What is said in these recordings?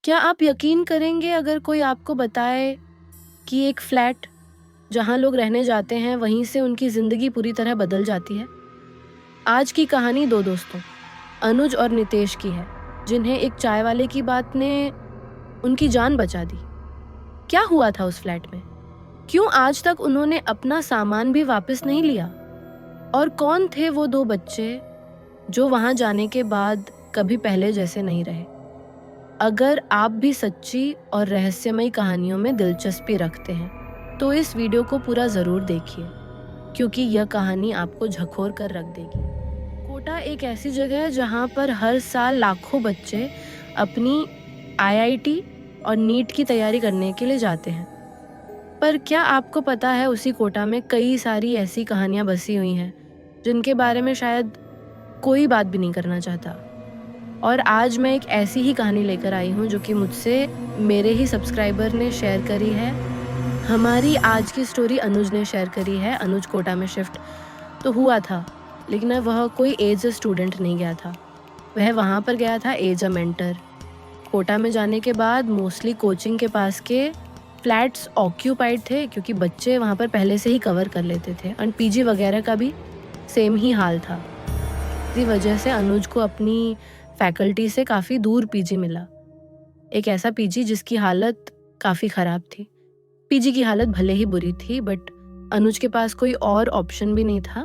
क्या आप यकीन करेंगे अगर कोई आपको बताए कि एक फ्लैट जहाँ लोग रहने जाते हैं वहीं से उनकी ज़िंदगी पूरी तरह बदल जाती है। आज की कहानी दो दोस्तों अनुज और नितेश की है, जिन्हें एक चाय वाले की बात ने उनकी जान बचा दी। क्या हुआ था उस फ्लैट में? क्यों आज तक उन्होंने अपना सामान भी वापस नहीं लिया? और कौन थे वो दो बच्चे जो वहां जाने के बाद कभी पहले जैसे नहीं रहे? अगर आप भी सच्ची और रहस्यमयी कहानियों में दिलचस्पी रखते हैं तो इस वीडियो को पूरा ज़रूर देखिए, क्योंकि यह कहानी आपको झकोर कर रख देगी। कोटा एक ऐसी जगह है जहाँ पर हर साल लाखों बच्चे अपनी आईआईटी और नीट की तैयारी करने के लिए जाते हैं। पर क्या आपको पता है उसी कोटा में कई सारी ऐसी कहानियाँ बसी हुई हैं जिनके बारे में शायद कोई बात भी नहीं करना चाहता। और आज मैं एक ऐसी ही कहानी लेकर आई हूँ जो कि मुझसे मेरे ही सब्सक्राइबर ने शेयर करी है। हमारी आज की स्टोरी अनुज ने शेयर करी है। अनुज कोटा में शिफ्ट तो हुआ था, लेकिन वह कोई एज अ स्टूडेंट नहीं गया था। वह वहाँ पर गया था एज अ मेंटर। कोटा में जाने के बाद मोस्टली कोचिंग के पास के फ्लैट्स ऑक्यूपाइड थे, क्योंकि बच्चे वहाँ पर पहले से ही कवर कर लेते थे। एंड पीजी वगैरह का भी सेम ही हाल था। इसी वजह से अनुज को अपनी फैकल्टी से काफ़ी दूर पीजी मिला। एक ऐसा पीजी जिसकी हालत काफ़ी ख़राब थी। पीजी की हालत भले ही बुरी थी, बट अनुज के पास कोई और ऑप्शन भी नहीं था।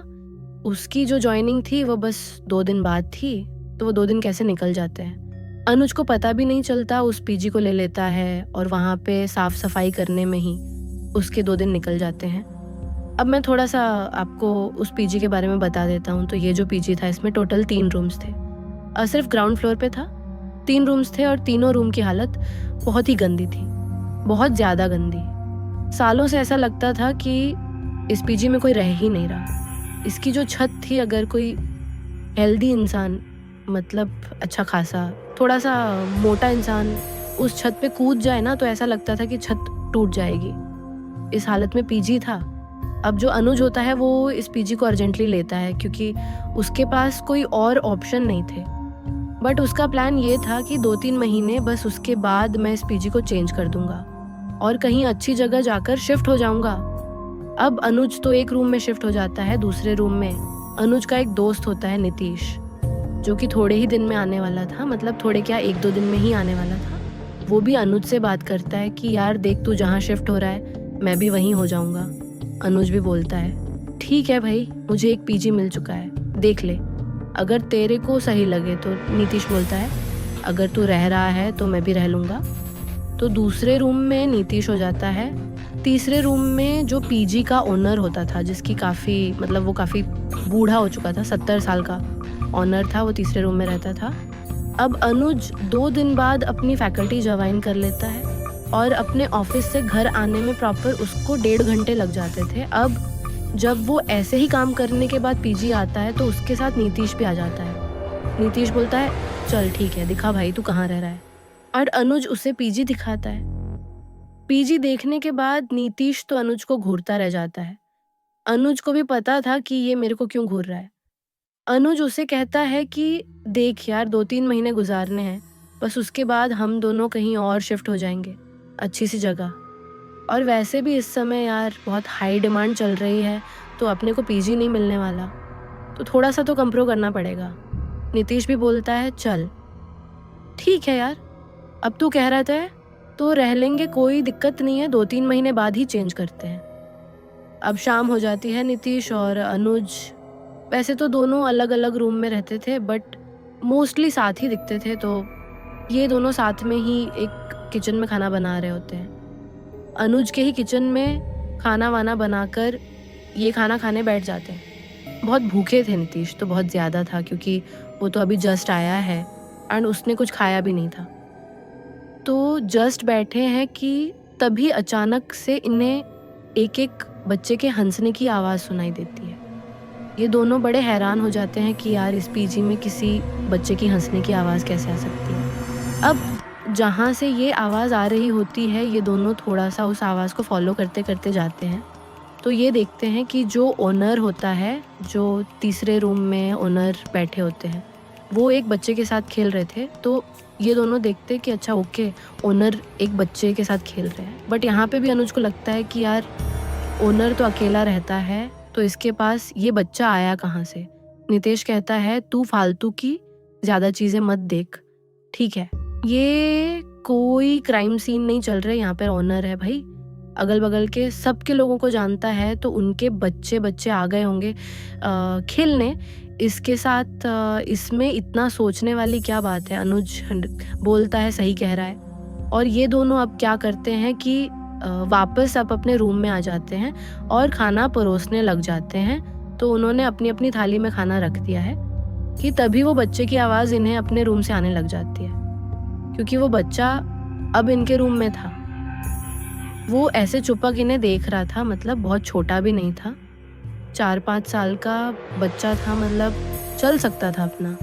उसकी जो जॉइनिंग थी वो बस 2 दिन बाद थी, तो वो 2 दिन कैसे निकल जाते हैं। अनुज को पता भी नहीं चलता, उस पीजी को ले लेता है और वहाँ पे साफ़ सफाई करने में ही उसके 2 दिन निकल जाते हैं। अब मैं थोड़ा सा आपको उस पीजी के बारे में बता देता हूँ। तो ये जो पीजी था, इसमें टोटल 3 रूम्स थे। सिर्फ ग्राउंड फ्लोर पे था। 3 रूम्स थे और तीनों रूम की हालत बहुत ही गंदी थी, बहुत ज़्यादा गंदी। सालों से ऐसा लगता था कि इस पीजी में कोई रह ही नहीं रहा। इसकी जो छत थी, अगर कोई हेल्दी इंसान, मतलब अच्छा खासा थोड़ा सा मोटा इंसान उस छत पे कूद जाए ना, तो ऐसा लगता था कि छत टूट जाएगी। इस हालत में पीजी था। अब जो अनुज होता है वो इस पीजी को अर्जेंटली लेता है, क्योंकि उसके पास कोई और ऑप्शन नहीं थे। बट उसका प्लान ये था कि 2-3 महीने बस, उसके बाद मैं इस पीजी को चेंज कर दूंगा और कहीं अच्छी जगह जाकर शिफ्ट हो जाऊंगा। अब अनुज तो एक रूम में शिफ्ट हो जाता है। दूसरे रूम में अनुज का एक दोस्त होता है नितीश, जो कि थोड़े ही दिन में आने वाला था। मतलब थोड़े क्या, 1-2 दिन में ही आने वाला था। वो भी अनुज से बात करता है कि यार देख, तू जहाँ शिफ्ट हो रहा है मैं भी वहीं हो जाऊंगा। अनुज भी बोलता है ठीक है भाई, मुझे एक पीजी मिल चुका है, देख ले, अगर तेरे को सही लगे तो। नीतीश बोलता है अगर तू रह रहा है तो मैं भी रह लूँगा। तो दूसरे रूम में नीतीश हो जाता है। तीसरे रूम में जो पीजी का ओनर होता था, जिसकी वो काफ़ी बूढ़ा हो चुका था, 70 साल का ओनर था, वो तीसरे रूम में रहता था। अब अनुज 2 दिन बाद अपनी फैकल्टी ज्वाइन कर लेता है और अपने ऑफिस से घर आने में प्रॉपर उसको 1.5 घंटे लग जाते थे। अब जब वो ऐसे ही काम करने के बाद पीजी आता है तो उसके साथ नीतीश भी आ जाता है। नीतीश बोलता है चल ठीक है, दिखा भाई तू कहाँ रह रहा है। और अनुज उसे पीजी दिखाता है। पीजी देखने के बाद नीतीश तो अनुज को घूरता रह जाता है। अनुज को भी पता था कि ये मेरे को क्यों घूर रहा है। अनुज उसे कहता है कि देख यार, 2-3 महीने गुजारने हैं, बस उसके बाद हम दोनों कहीं और शिफ्ट हो जाएंगे, अच्छी सी जगह। और वैसे भी इस समय यार बहुत हाई डिमांड चल रही है, तो अपने को पीजी नहीं मिलने वाला, तो थोड़ा सा तो कंप्रो करना पड़ेगा। नीतीश भी बोलता है चल ठीक है यार, अब तू कह रहा था तो रह लेंगे, कोई दिक्कत नहीं है, 2-3 महीने बाद ही चेंज करते हैं। अब शाम हो जाती है। नीतीश और अनुज वैसे तो दोनों अलग अलग रूम में रहते थे, बट मोस्टली साथ ही दिखते थे। तो ये दोनों साथ में ही एक किचन में खाना बना रहे होते हैं। अनुज के ही किचन में खाना वाना बनाकर ये खाना खाने बैठ जाते हैं। बहुत भूखे थे नीतीश, तो बहुत ज़्यादा था, क्योंकि वो तो अभी जस्ट आया है एंड उसने कुछ खाया भी नहीं था। तो जस्ट बैठे हैं कि तभी अचानक से इन्हें एक एक बच्चे के हंसने की आवाज़ सुनाई देती है। ये दोनों बड़े हैरान हो जाते हैं कि यार इस पीजी में किसी बच्चे की हंसने की आवाज़ कैसे आ सकती है। अब जहाँ से ये आवाज़ आ रही होती है, ये दोनों थोड़ा सा उस आवाज़ को फॉलो करते करते जाते हैं। तो ये देखते हैं कि जो ओनर होता है, जो तीसरे रूम में ओनर बैठे होते हैं, वो एक बच्चे के साथ खेल रहे थे। तो ये दोनों देखते कि अच्छा ओके, ओनर एक बच्चे के साथ खेल रहे हैं। बट यहाँ पे भी अनुज को लगता है कि यार ओनर तो अकेला रहता है, तो इसके पास ये बच्चा आया कहाँ से। नितेश कहता है तू फालतू की ज़्यादा चीज़ें मत देख, ठीक है। ये कोई क्राइम सीन नहीं चल रहा है, यहाँ पर ओनर है भाई, अगल बगल के सबके लोगों को जानता है, तो उनके बच्चे आ गए होंगे खेलने। इसके साथ इसमें इतना सोचने वाली क्या बात है। अनुज बोलता है सही कह रहा है। और ये दोनों अब क्या करते हैं कि वापस अब अपने रूम में आ जाते हैं और खाना परोसने लग जाते हैं। तो उन्होंने अपनी अपनी थाली में खाना रख दिया है कि तभी वो बच्चे की आवाज़ इन्हें अपने रूम से आने लग जाती है, क्योंकि वो बच्चा अब इनके रूम में था। वो ऐसे चुपक इन्हें देख रहा था, मतलब बहुत छोटा भी नहीं था, 4-5 साल का बच्चा था, मतलब चल सकता था अपना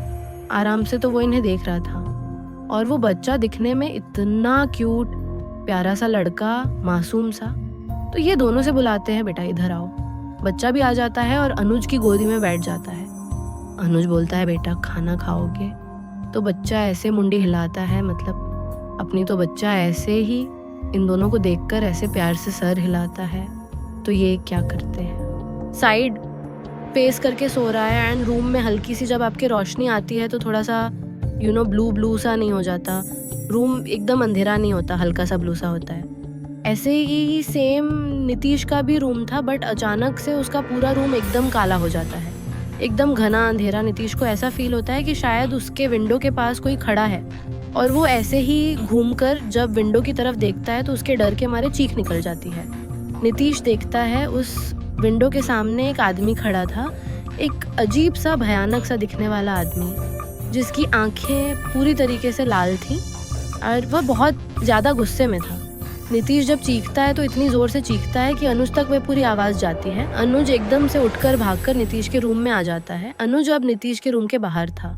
आराम से। तो वो इन्हें देख रहा था और वो बच्चा दिखने में इतना क्यूट, प्यारा सा लड़का, मासूम सा। तो ये दोनों से बुलाते हैं बेटा इधर आओ। बच्चा भी आ जाता है और अनुज की गोदी में बैठ जाता है। अनुज बोलता है बेटा खाना खाओगे? तो बच्चा ऐसे मुंडी हिलाता है, मतलब अपनी तो बच्चा ऐसे ही इन दोनों को देखकर ऐसे प्यार से सर हिलाता है। तो ये क्या करते हैं, साइड फेस करके सो रहा है एंड रूम में हल्की सी जब आपके रोशनी आती है तो थोड़ा सा ब्लू सा नहीं हो जाता, रूम एकदम अंधेरा नहीं होता, हल्का सा ब्लू सा होता है। ऐसे ही सेम नीतीश का भी रूम था, बट अचानक से उसका पूरा रूम एकदम काला हो जाता है, एकदम घना अंधेरा। नीतीश को ऐसा फील होता है कि शायद उसके विंडो के पास कोई खड़ा है, और वो ऐसे ही घूमकर जब विंडो की तरफ देखता है तो उसके डर के मारे चीख निकल जाती है। नीतीश देखता है उस विंडो के सामने एक आदमी खड़ा था, एक अजीब सा भयानक सा दिखने वाला आदमी, जिसकी आंखें पूरी तरीके से लाल थी और वह बहुत ज़्यादा गुस्से में था। नीतीश जब चीखता है तो इतनी ज़ोर से चीखता है कि अनुज तक वह पूरी आवाज़ जाती है। अनुज एकदम से उठकर भागकर नीतीश के रूम में आ जाता है। अनुज अब नीतीश के रूम के बाहर था।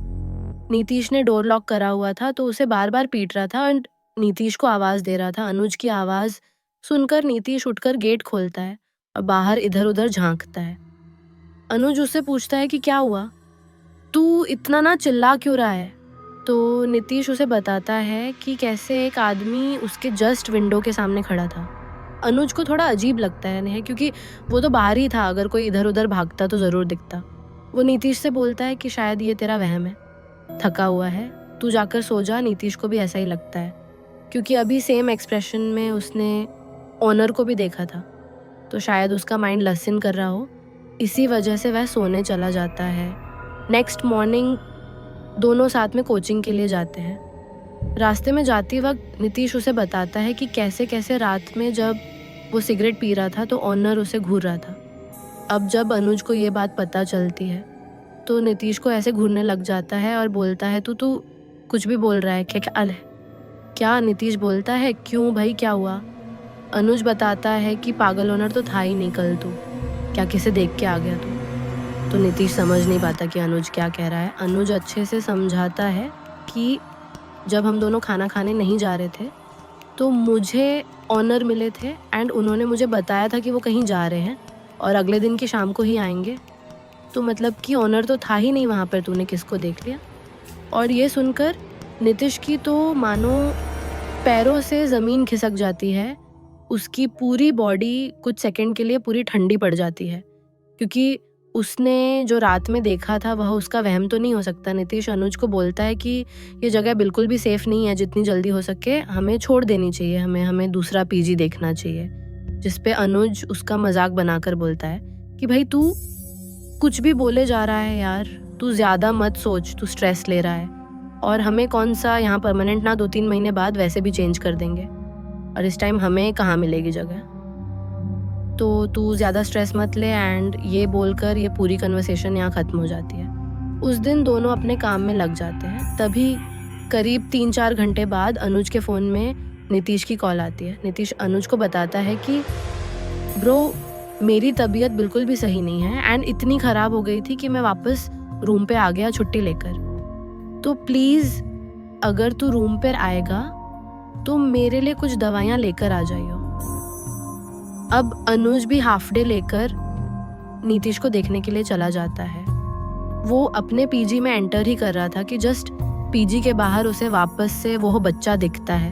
नीतीश ने डोर लॉक करा हुआ था तो उसे बार बार पीट रहा था और नीतीश को आवाज़ दे रहा था। अनुज की आवाज़ सुनकर नीतीश उठकर गेट खोलता है और बाहर इधर उधर झांकता है। अनुज उससे पूछता है कि क्या हुआ, तू इतना ना चिल्ला क्यों रहा है। तो नीतीश उसे बताता है कि कैसे एक आदमी उसके जस्ट विंडो के सामने खड़ा था। अनुज को थोड़ा अजीब लगता है क्योंकि वो तो बाहर ही था, अगर कोई इधर उधर भागता तो ज़रूर दिखता। वो नीतीश से बोलता है कि शायद ये तेरा वहम है, थका हुआ है, तू जाकर सो जा। नीतीश को भी ऐसा ही लगता है क्योंकि अभी सेम एक्सप्रेशन में उसने ओनर को भी देखा था, तो शायद उसका माइंड लहसिन कर रहा हो, इसी वजह से वह सोने चला जाता है। नेक्स्ट मॉर्निंग दोनों साथ में कोचिंग के लिए जाते हैं। रास्ते में जाते वक्त नीतीश उसे बताता है कि कैसे कैसे रात में जब वो सिगरेट पी रहा था तो ओनर उसे घूर रहा था। अब जब अनुज को ये बात पता चलती है तो नीतीश को ऐसे घूरने लग जाता है और बोलता है तू कुछ भी बोल रहा है क्या? नीतीश बोलता है क्यों भाई, क्या हुआ? अनुज बताता है कि पागल ओनर तो था ही नहीं कल, तू क्या किसे देख के आ गया तू? तो नीतीश समझ नहीं पाता कि अनुज क्या कह रहा है। अनुज अच्छे से समझाता है कि जब हम दोनों खाना खाने नहीं जा रहे थे तो मुझे ऑनर मिले थे एंड उन्होंने मुझे बताया था कि वो कहीं जा रहे हैं और अगले दिन की शाम को ही आएंगे। तो मतलब कि ऑनर तो था ही नहीं वहाँ पर, तूने किसको देख लिया? और ये सुनकर नीतीश की तो मानो पैरों से ज़मीन खिसक जाती है, उसकी पूरी बॉडी कुछ सेकंड के लिए पूरी ठंडी पड़ जाती है, क्योंकि उसने जो रात में देखा था वह उसका वहम तो नहीं हो सकता। नीतीश अनुज को बोलता है कि ये जगह बिल्कुल भी सेफ़ नहीं है, जितनी जल्दी हो सके हमें छोड़ देनी चाहिए, हमें दूसरा पीजी देखना चाहिए। जिस पे अनुज उसका मजाक बनाकर बोलता है कि भाई तू कुछ भी बोले जा रहा है यार, तू ज़्यादा मत सोच, तू स्ट्रेस ले रहा है, और हमें कौन सा यहाँ परमानेंट ना 2-3 महीने बाद वैसे भी चेंज कर देंगे, और इस टाइम हमें कहाँ मिलेगी जगह, तो तू ज़्यादा स्ट्रेस मत ले। एंड ये बोलकर ये पूरी कन्वर्सेशन यहाँ ख़त्म हो जाती है। उस दिन दोनों अपने काम में लग जाते हैं। तभी करीब 3-4 घंटे बाद अनुज के फ़ोन में नीतीश की कॉल आती है। नीतीश अनुज को बताता है कि ब्रो, मेरी तबीयत बिल्कुल भी सही नहीं है एंड इतनी ख़राब हो गई थी कि मैं वापस रूम पे आ गया छुट्टी लेकर, तो प्लीज़ अगर तू रूम पर आएगा तो मेरे लिए कुछ दवाइयाँ लेकर आ जाइयो। अब अनुज भी हाफ डे लेकर नीतीश को देखने के लिए चला जाता है। वो अपने पीजी में एंटर ही कर रहा था कि जस्ट पीजी के बाहर उसे वापस से वो बच्चा दिखता है,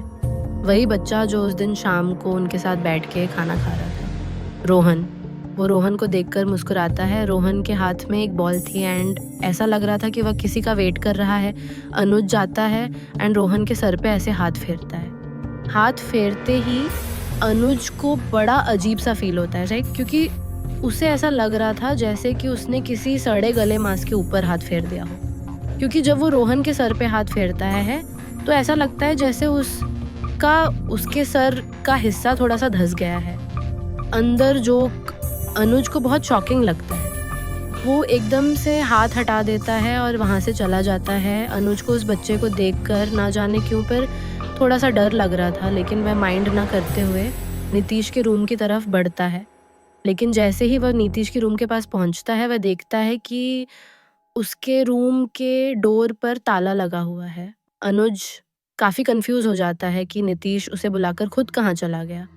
वही बच्चा जो उस दिन शाम को उनके साथ बैठ के खाना खा रहा था, रोहन। वो रोहन को देखकर मुस्कुराता है। रोहन के हाथ में एक बॉल थी एंड ऐसा लग रहा था कि वह किसी का वेट कर रहा है। अनुज जाता है एंड रोहन के सर पे ऐसे हाथ फेरता है। हाथ फेरते ही अनुज को बड़ा अजीब सा फील होता है, राइट? क्योंकि उसे ऐसा लग रहा था जैसे कि उसने किसी सड़े गले मांस के ऊपर हाथ फेर दिया हो। क्योंकि जब वो रोहन के सर पे हाथ फेरता है तो ऐसा लगता है जैसे उसके सर का हिस्सा थोड़ा सा धंस गया है अंदर, जो अनुज को बहुत शॉकिंग लगता है। वो एकदम से हाथ हटा देता है और वहाँ से चला जाता है। अनुज को उस बच्चे को देखकर ना जाने क्यों पर थोड़ा सा डर लग रहा था, लेकिन वह माइंड ना करते हुए नीतीश के रूम की तरफ बढ़ता है। लेकिन जैसे ही वह नीतीश के रूम के पास पहुँचता है, वह देखता है कि उसके रूम के डोर पर ताला लगा हुआ है। अनुज काफ़ी कंफ्यूज हो जाता है कि नीतीश उसे बुलाकर खुद कहाँ चला गया।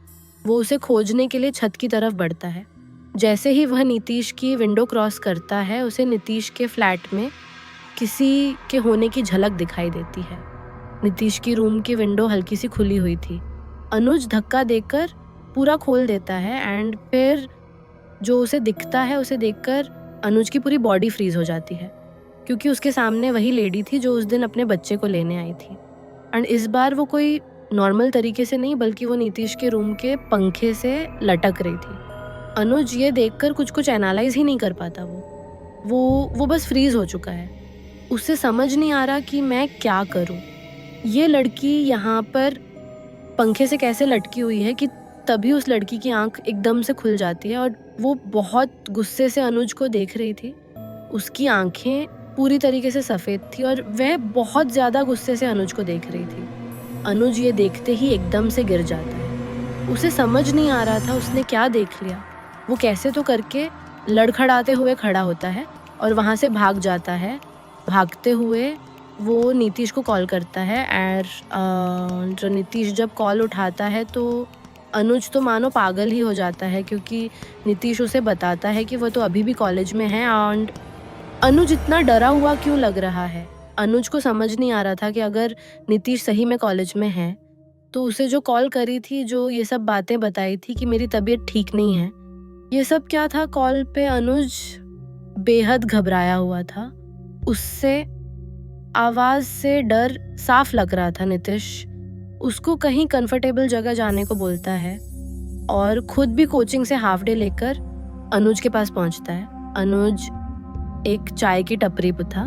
वो उसे खोजने के लिए छत की तरफ बढ़ता है। जैसे ही वह नीतीश की विंडो क्रॉस करता है, उसे नीतीश के फ्लैट में किसी के होने की झलक दिखाई देती है। नीतीश की रूम की विंडो हल्की सी खुली हुई थी। अनुज धक्का देकर पूरा खोल देता है एंड फिर जो उसे दिखता है उसे देखकर अनुज की पूरी बॉडी फ्रीज हो जाती है, क्योंकि उसके सामने वही लेडी थी जो उस दिन अपने बच्चे को लेने आई थी। एंड इस बार वो कोई नॉर्मल तरीके से नहीं, बल्कि वो नीतीश के रूम के पंखे से लटक रही थी। अनुज ये देखकर कुछ एनालाइज ही नहीं कर पाता। वो बस फ्रीज हो चुका है। उसे समझ नहीं आ रहा कि मैं क्या करूं। ये लड़की यहाँ पर पंखे से कैसे लटकी हुई है कि तभी उस लड़की की आंख एकदम से खुल जाती है और वो बहुत गुस्से से अनुज को देख रही थी। उसकी आंखें पूरी तरीके से सफ़ेद थी और वह बहुत ज़्यादा गुस्से से अनुज को देख रही थी। अनुज ये देखते ही एकदम से गिर जाता है। उसे समझ नहीं आ रहा था उसने क्या देख लिया। वो कैसे तो करके लड़खड़ाते हुए खड़ा होता है और वहाँ से भाग जाता है। भागते हुए वो नीतीश को कॉल करता है और जो नीतीश जब कॉल उठाता है तो अनुज तो मानो पागल ही हो जाता है, क्योंकि नीतीश उसे बताता है कि वो तो अभी भी कॉलेज में है। एंड अनुज इतना डरा हुआ क्यों लग रहा है। अनुज को समझ नहीं आ रहा था कि अगर नीतीश सही में कॉलेज में है तो उसे जो कॉल करी थी, जो ये सब बातें बताई थी कि मेरी तबीयत ठीक नहीं है, ये सब क्या था। कॉल पे अनुज बेहद घबराया हुआ था। उससे आवाज से डर साफ लग रहा था। नीतीश उसको कहीं कंफर्टेबल जगह जाने को बोलता है और खुद भी कोचिंग से हाफ डे लेकर अनुज के पास पहुंचता है। अनुज एक चाय की टपरी पे था।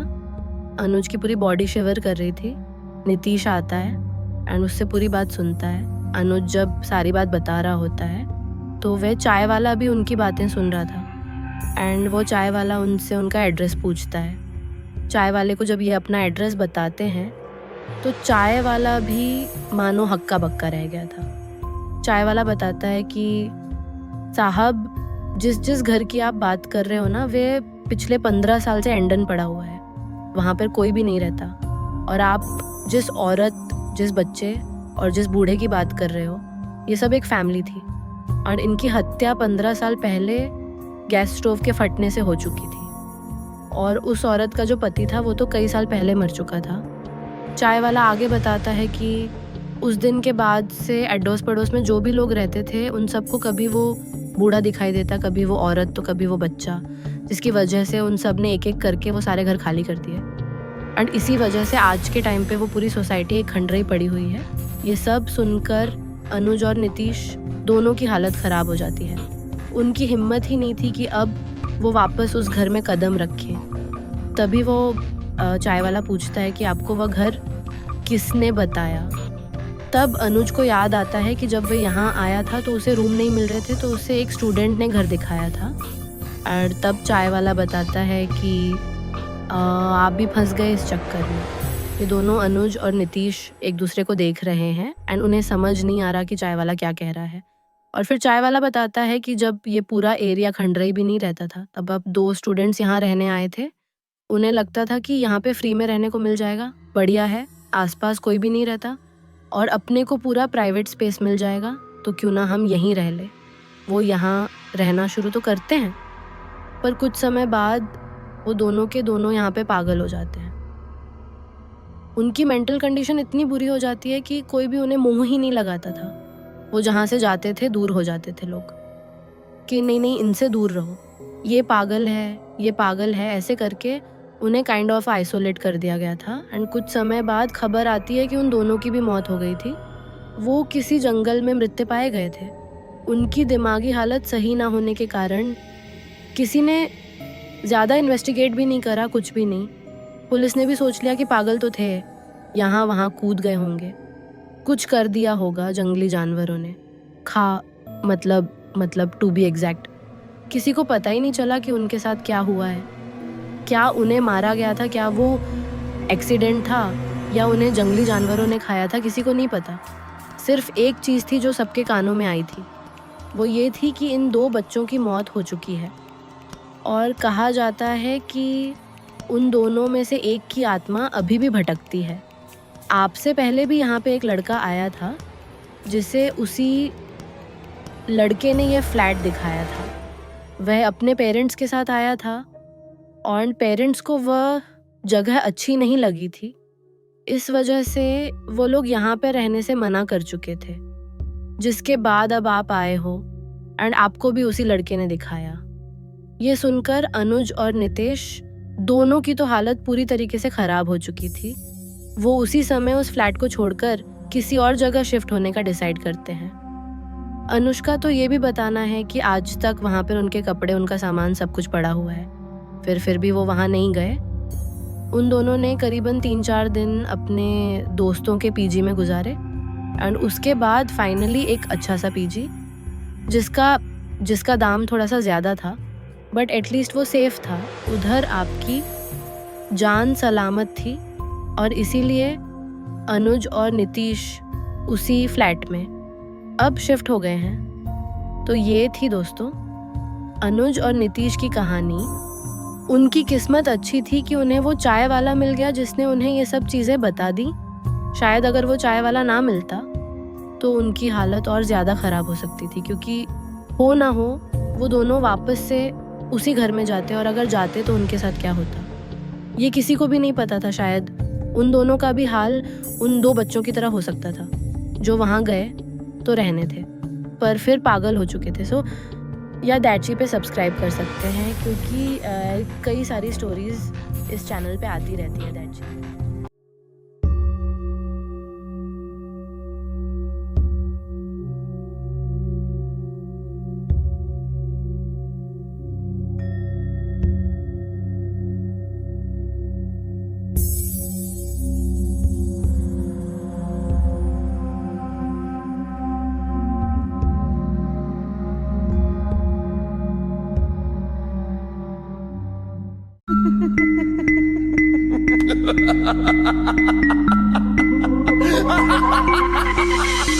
अनुज की पूरी बॉडी शिवर कर रही थी। नीतीश आता है एंड उससे पूरी बात सुनता है। अनुज जब सारी बात बता रहा होता है तो वह चाय वाला भी उनकी बातें सुन रहा था एंड वो चाय वाला उनसे उनका एड्रेस पूछता है। चाय वाले को जब ये अपना एड्रेस बताते हैं तो चाय वाला भी मानो हक्का बक्का रह गया था। चाय वाला बताता है कि साहब, जिस घर की आप बात कर रहे हो ना, वे पिछले 15 साल से एंडन पड़ा हुआ है। वहाँ पर कोई भी नहीं रहता। और आप जिस औरत, जिस बच्चे और जिस बूढ़े की बात कर रहे हो, ये सब एक फैमिली थी और इनकी हत्या 15 साल पहले गैस स्टोव के फटने से हो चुकी थी। और उस औरत का जो पति था वो तो कई साल पहले मर चुका था। चाय वाला आगे बताता है कि उस दिन के बाद से अड़ोस पड़ोस में जो भी लोग रहते थे उन सबको कभी वो बूढ़ा दिखाई देता, कभी वो औरत तो कभी वो बच्चा, जिसकी वजह से उन सब ने एक एक करके वो सारे घर खाली कर दिए। एंड इसी वजह से आज के टाइम पे वो पूरी सोसाइटी एक खंडहर पड़ी हुई है। ये सब सुनकर अनुज और नीतीश दोनों की हालत ख़राब हो जाती है। उनकी हिम्मत ही नहीं थी कि अब वो वापस उस घर में कदम रखें। तभी वो चाय वाला पूछता है कि आपको वह घर किसने बताया। तब अनुज को याद आता है कि जब वो यहाँ आया था तो उसे रूम नहीं मिल रहे थे, तो उसे एक स्टूडेंट ने घर दिखाया था। और तब चाय वाला बताता है कि आप भी फंस गए इस चक्कर में। ये दोनों अनुज और नीतीश एक दूसरे को देख रहे हैं एंड उन्हें समझ नहीं आ रहा कि चाय वाला क्या कह रहा है। और फिर चाय वाला बताता है कि जब ये पूरा एरिया खंडहर भी नहीं रहता था, तब अब 2 स्टूडेंट्स यहाँ रहने आए थे। उन्हें लगता था कि यहाँ पे फ्री में रहने को मिल जाएगा, बढ़िया है, आसपास कोई भी नहीं रहता और अपने को पूरा प्राइवेट स्पेस मिल जाएगा, तो क्यों ना हम यहीं रह ले। वो यहाँ रहना शुरू तो करते हैं, पर कुछ समय बाद वो दोनों के दोनों यहाँ पे पागल हो जाते हैं। उनकी मेंटल कंडीशन इतनी बुरी हो जाती है कि कोई भी उन्हें मुंह ही नहीं लगाता था। वो जहाँ से जाते थे दूर हो जाते थे लोग, कि नहीं नहीं इनसे दूर रहो, ये पागल है, ऐसे करके उन्हें काइंड ऑफ आइसोलेट कर दिया गया था। एंड कुछ समय बाद खबर आती है कि उन दोनों की भी मौत हो गई थी। वो किसी जंगल में मृत्यु पाए गए थे। उनकी दिमागी हालत सही ना होने के कारण किसी ने ज़्यादा इन्वेस्टिगेट भी नहीं करा, कुछ भी नहीं। पुलिस ने भी सोच लिया कि पागल तो थे, यहाँ वहाँ कूद गए होंगे, कुछ कर दिया होगा जंगली जानवरों ने, मतलब टू बी एग्जैक्ट। किसी को पता ही नहीं चला कि उनके साथ क्या हुआ है, क्या उन्हें मारा गया था, क्या वो एक्सीडेंट था या उन्हें जंगली जानवरों ने खाया था, किसी को नहीं पता। सिर्फ एक चीज़ थी जो सबके कानों में आई थी, वो ये थी कि इन 2 बच्चों की मौत हो चुकी है और कहा जाता है कि उन दोनों में से एक की आत्मा अभी भी भटकती है। आपसे पहले भी यहाँ पे एक लड़का आया था जिसे उसी लड़के ने ये फ्लैट दिखाया था। वह अपने पेरेंट्स के साथ आया था और पेरेंट्स को वह जगह अच्छी नहीं लगी थी। इस वजह से वो लोग यहाँ पे रहने से मना कर चुके थे, जिसके बाद अब आप आए हो एंड आपको भी उसी लड़के ने दिखाया। ये सुनकर अनुज और नितेश दोनों की तो हालत पूरी तरीके से ख़राब हो चुकी थी। वो उसी समय उस फ्लैट को छोड़कर किसी और जगह शिफ्ट होने का डिसाइड करते हैं। अनुष्का तो ये भी बताना है कि आज तक वहाँ पर उनके कपड़े, उनका सामान सब कुछ पड़ा हुआ है, फिर भी वो वहाँ नहीं गए। उन दोनों ने करीबन 3-4 दिन अपने दोस्तों के पीजी में गुजारे एंड उसके बाद फाइनली एक अच्छा सा पीजी, जिसका दाम थोड़ा सा ज़्यादा था बट एटलीस्ट वो सेफ था। उधर आपकी जान सलामत थी और इसीलिए अनुज और नीतीश उसी फ्लैट में अब शिफ्ट हो गए हैं। तो ये थी दोस्तों अनुज और नीतीश की कहानी। उनकी किस्मत अच्छी थी कि उन्हें वो चाय वाला मिल गया जिसने उन्हें ये सब चीज़ें बता दी। शायद अगर वो चाय वाला ना मिलता तो उनकी हालत और ज़्यादा ख़राब हो सकती थी, क्योंकि हो ना हो वो दोनों वापस से उसी घर में जाते और अगर जाते तो उनके साथ क्या होता ये किसी को भी नहीं पता था। शायद उन दोनों का भी हाल उन 2 बच्चों की तरह हो सकता था जो वहाँ गए तो रहने थे पर फिर पागल हो चुके थे। सो या दैची पे सब्सक्राइब कर सकते हैं, क्योंकि कई सारी स्टोरीज इस चैनल पे आती रहती है दैची। Ha ha ha ha ha!